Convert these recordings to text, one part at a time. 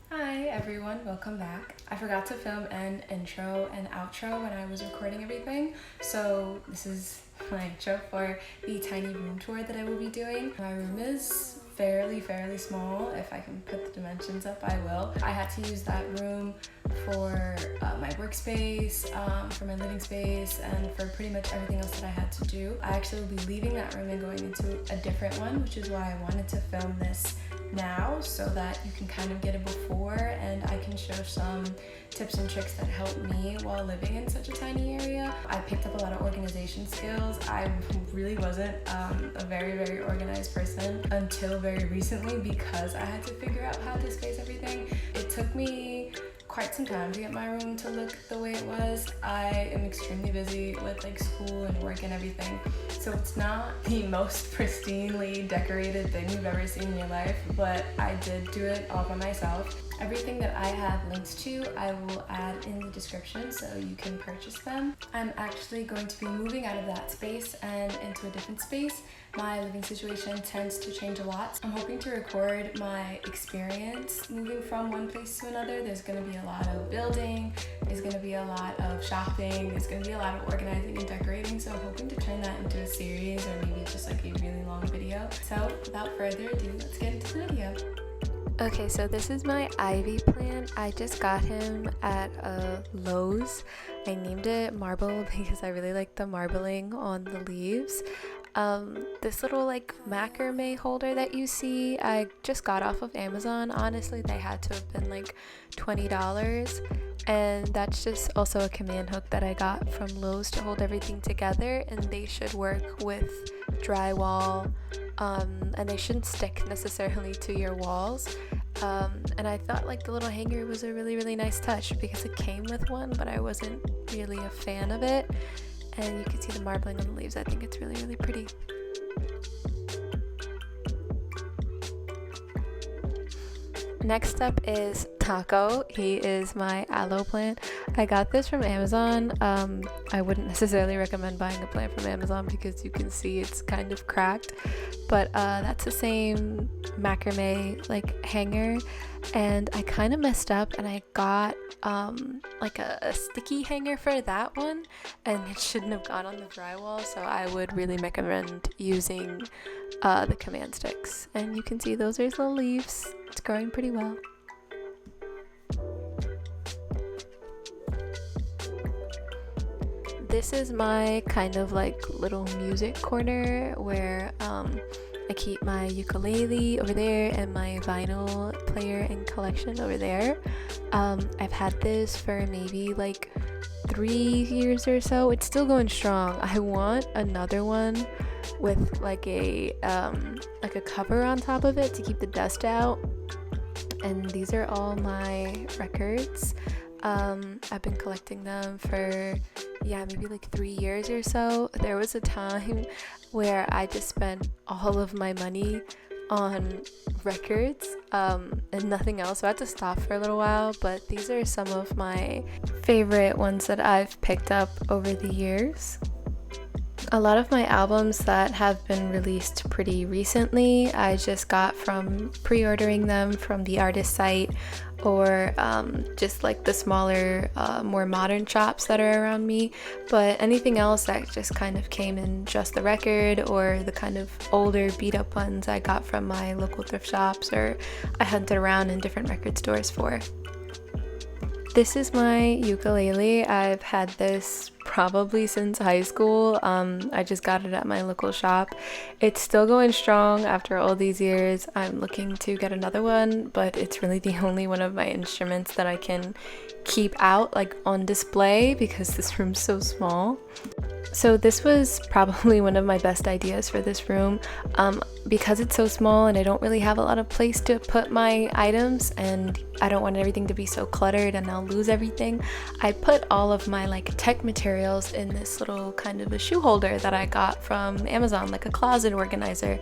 Hi everyone, welcome back. I forgot to film an intro and outro when I was recording everything, so this is my intro for the tiny room tour that I will be doing. My room is fairly small. If I can put the dimensions up, I will. I had to use that room for my workspace, for my living space, and for pretty much everything else that I had to do. I actually will be leaving that room and going into a different one, which is why I wanted to film this now so that you can kind of get a before and I can show some tips and tricks that help me while living in such a tiny area. I picked up a lot of organization skills. I really wasn't a very organized person until very recently because I had to figure out how to space everything. It took me quite some time to get my room to look the way it was. I am extremely busy with school and work and everything, so it's not the most pristinely decorated thing you've ever seen in your life, but I did do it all by myself. Everything that I have links to, I will add in the description so you can purchase them. I'm actually going to be moving out of that space and into a different space. My living situation tends to change a lot. I'm hoping to record my experience moving from one place to another. There's going to be a lot of building, there's going to be a lot of shopping, there's going to be a lot of organizing and decorating, so I'm hoping to turn that into a series or maybe just a really long video. So without further ado, let's get into the video. Okay, so this is my ivy plant. I just got him at Lowe's. I named it Marble because I really like the marbling on the leaves. This little macrame holder that you see, I just got off of Amazon. Honestly, they had to have been $20. And that's just also a command hook that I got from Lowe's to hold everything together, and they should work with drywall, and they shouldn't stick necessarily to your walls. And I thought the little hanger was a really nice touch because it came with one, but I wasn't really a fan of it. And you can see the marbling on the leaves. I think it's really pretty. Next up is Taco. He is my aloe plant. I got this from Amazon. I wouldn't necessarily recommend buying a plant from Amazon because you can see it's kind of cracked, but that's the same macrame hanger, and I kind of messed up and I got a sticky hanger for that one, and it shouldn't have gone on the drywall, so I would really recommend using the command sticks. And you can see those are his little leaves. It's growing pretty well. This is my kind of little music corner where I keep my ukulele over there and my vinyl player and collection over there. I've had this for maybe 3 years or so. It's still going strong. I want another one with a cover on top of it to keep the dust out. And these are all my records. I've been collecting them for maybe 3 years or so. There was a time where I just spent all of my money on records and nothing else, so I had to stop for a little while, but these are some of my favorite ones that I've picked up over the years. A lot of my albums that have been released pretty recently, I just got from pre-ordering them from the artist site or just the smaller, more modern shops that are around me. But anything else that just kind of came in just the record, or the kind of older beat up ones I got from my local thrift shops, or I hunted around in different record stores for. This is my ukulele. I've had this probably since high school. I just got it at my local shop. It's still going strong after all these years. I'm looking to get another one, but it's really the only one of my instruments that I can keep out on display because this room's so small. So this was probably one of my best ideas for this room. Because it's so small and I don't really have a lot of place to put my items, and I don't want everything to be so cluttered and I'll lose everything, I put all of my tech materials in this little kind of a shoe holder that I got from Amazon, a closet organizer.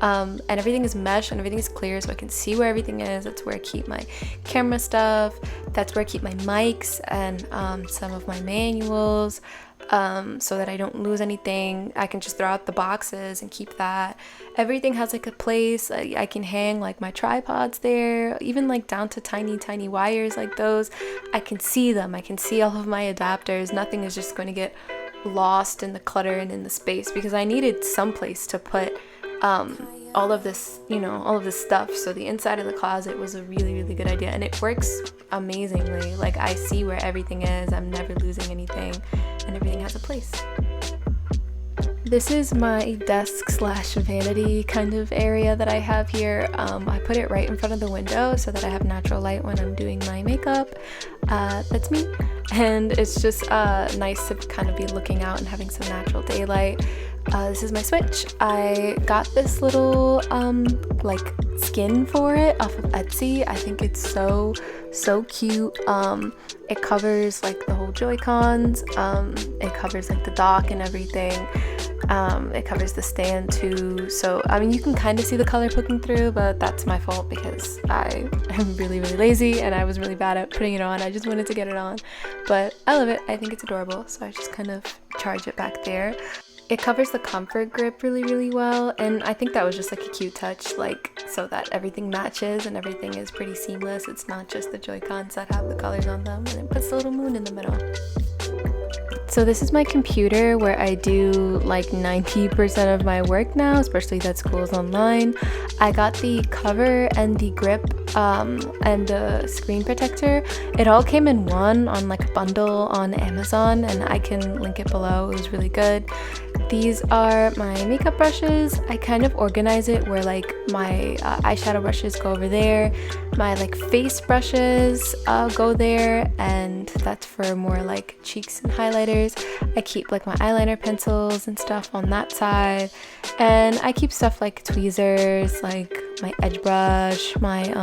And everything is mesh and everything is clear, so I can see where everything is. That's where I keep my camera stuff. That's where I keep my mics and some of my manuals. so that I don't lose anything. I can just throw out the boxes and keep that. Everything has like a place. I can hang like my tripods there, even like down to tiny wires like those. I can see them. I can see all of my adapters. Nothing is just going to get lost in the clutter and in the space, because I needed some place to put all of this, all of this stuff. So the inside of the closet was a really good idea, and it works amazingly. Like, I see where everything is. I'm never losing anything, and everything has a place. This is my desk / vanity kind of area that I have here. I put it right in front of the window so that I have natural light when I'm doing my makeup. That's me. And it's just nice to kind of be looking out and having some natural daylight. This is my switch. I got this little like skin for it off of Etsy. I think it's so cute. It covers like the whole Joy-Cons. It covers like the dock and everything. It covers the stand too. So I mean, you can kind of see the color poking through, but that's my fault because I am really lazy and I was really bad at putting it on. I just wanted to get it on, but I love it. I think it's adorable, so I just kind of charge it back there. It covers the comfort grip really well, and I think that was just like a cute touch, like so that everything matches and everything is pretty seamless. It's not just the Joy-Cons that have the colors on them, and it puts the little moon in the middle. So this is my computer where I do like 90% of my work now, especially that school's online. I got the cover and the grip and the screen protector. It all came in one on like a bundle on Amazon, and I can link it below. It was really good. These are my makeup brushes. I kind of organize it where like my eyeshadow brushes go over there, my like face brushes go there, and that's for more like cheeks and highlighters. I keep like my eyeliner pencils and stuff on that side, and I keep stuff like tweezers, like my edge brush, my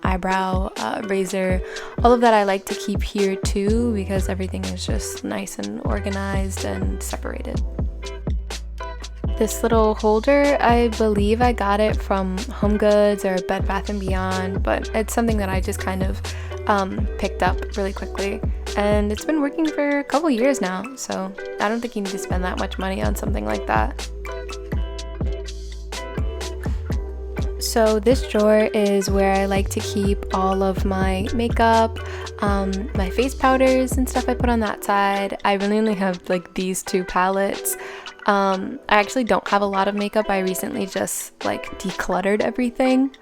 eyebrow razor. All of that I like to keep here too, because everything is just nice and organized and separated. This little holder, I believe I got it from Home Goods or Bed Bath & Beyond, but it's something that I just kind of picked up really quickly, and it's been working for a couple years now, so I don't think you need to spend that much money on something like that. So this drawer is where I like to keep all of my makeup, my face powders and stuff I put on that side. I really only have like these two palettes. I actually don't have a lot of makeup. I recently just like decluttered everything.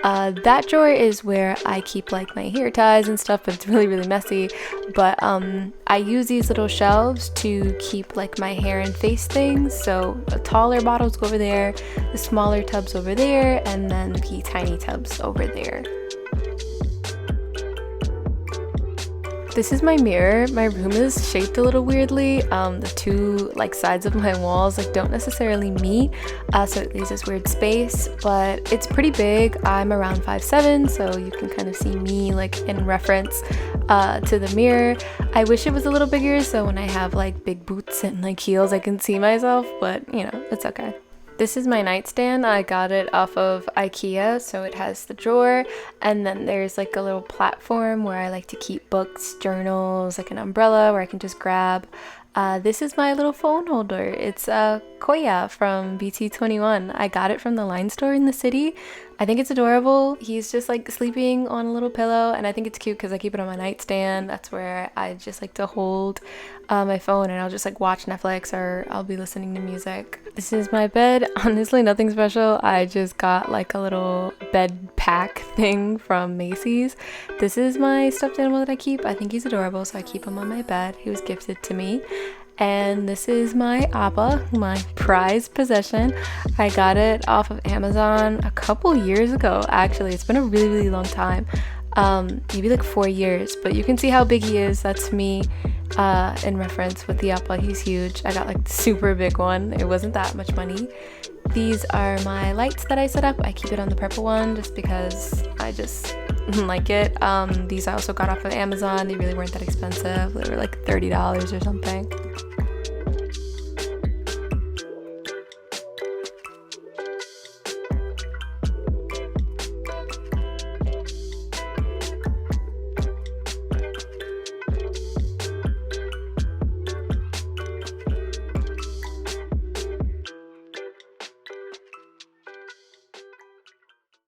That drawer is where I keep like my hair ties and stuff, but it's really messy. But I use these little shelves to keep like my hair and face things. So the taller bottles go over there, the smaller tubs over there, and then the tiny tubs over there. This is my mirror. My room is shaped a little weirdly. The two like sides of my walls like don't necessarily meet, so it leaves this weird space, but it's pretty big. I'm around 5'7", so you can kind of see me like in reference to the mirror. I wish it was a little bigger, so when I have like big boots and like heels I can see myself, but it's okay. This is my nightstand. I got it off of IKEA, so it has the drawer, and then there's like a little platform where I like to keep books, journals, like an umbrella where I can just grab. This is my little phone holder. It's Koya from BT21. I got it from the Line store in the city. I think it's adorable. He's just like sleeping on a little pillow, and I think it's cute because I keep it on my nightstand. That's where I just like to hold my phone, and I'll just like watch Netflix or I'll be listening to music. This is my bed. Honestly, nothing special. I just got like a little bed pack thing from Macy's. This is my stuffed animal that I keep. I think he's adorable, so I keep him on my bed. He was gifted to me. And this is my Appa, my prized possession. I got it off of Amazon a couple years ago, actually. It's been a really long time, maybe like 4 years, but you can see how big he is. That's me in reference with the Appa. He's huge. I got like the super big one. It wasn't that much money. These are my lights that I set up. I keep it on the purple one just because I just like it. These I also got off of Amazon. They really weren't that expensive. They were like $30 or something.